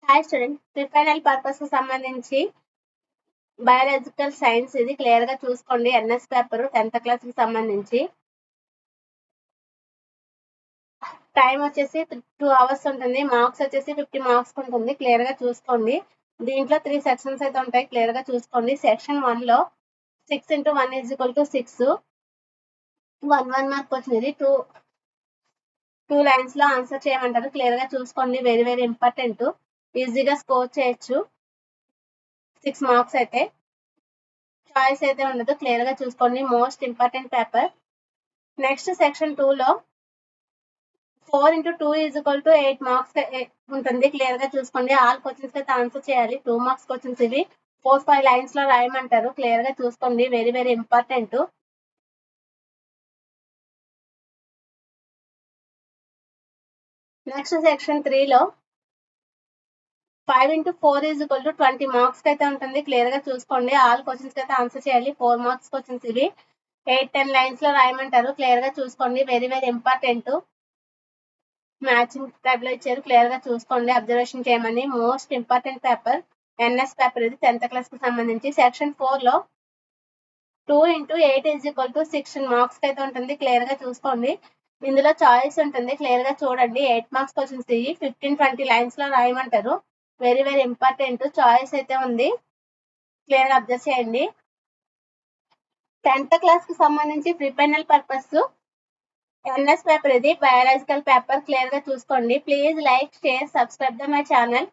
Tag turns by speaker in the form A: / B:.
A: Hi student, ప్రిఫైనల్ purpose కి సంబంధించి biological science ఇది క్లియర్ గా చూసుకోండి. ఎన్ఎస్ పేపర్ 10th క్లాస్ కి సంబంధించి టైం వచ్చేసి 2 hours ఉంటుంది. మార్క్స్ వచ్చేసి 50 మార్క్స్ ఉంటుంది. క్లియర్ గా చూసుకోండి. దీంట్లో 3 సెక్షన్స్ అయితే ఉంటాయి. క్లియర్ గా చూసుకోండి. సెక్షన్ 1 లో 6 into 1 is equal to 6 1 mark వచ్చింది. 2 lines లో ఆన్సర్ చేయమంటారు. క్లియర్ గా చూసుకోండి. Very very important. ఈజీగా స్కోర్ చేయొచ్చు. 6 మార్క్స్ అయితే చాయిస్ అయితే ఉండదు. క్లియర్ గా చూసుకోండి. Most important paper. Next section 2 లో 4 into 2 is equal to 8 marks ఉంటుంది. క్లియర్ గా చూసుకోండి. ఆల్ క్వశ్చన్స్ అయితే ఆన్సర్ చేయాలి. 2 మార్క్స్ క్వశ్చన్స్ ఇవి 4-5 లైన్స్ లో రాయమంటారు. క్లియర్ గా చూసుకోండి. Very very important. Next section 3 లో 5 into 4 is equal to 20 marks అయితే ఉంటుంది. క్లియర్ గా చూసుకోండి. ఆల్ క్వశ్చన్స్ అయితే ఆన్సర్ చేయాలి. 4 మార్క్స్ క్వశ్చన్స్ ఇవి 8-10 లైన్స్ లో రాయమంటారు. క్లియర్ గా చూసుకోండి. Very very important. Matching type లో ఇచ్చారు. క్లియర్ గా చూసుకోండి. అబ్జర్వేషన్ చేయమని. Most important paper. NS paper ఇది 10th క్లాస్ కి సంబంధించి. సెక్షన్ 4 లో 2 into 8 is equal to 16 marks అయితే ఉంటుంది. క్లియర్ గా చూసుకోండి. ఇందులో చాయిస్ ఉంటుంది. క్లియర్ గా చూడండి. 8 మార్క్స్ క్వశ్చన్స్ ఇవి 15-20 లైన్స్ లో రాయమంటారు. Very very important. చాయిస్ అయితే ఉంది. క్లియర్ గా అబ్జర్వ్ చేయండి. 10th క్లాస్ కి సంబంధించి ప్రిఫైనల్ పర్పస్ ఎన్ఎస్ పేపర్ ఇది బయాలజికల్ పేపర్. క్లియర్ గా చూసుకోండి. Please like, share, subscribe the my channel.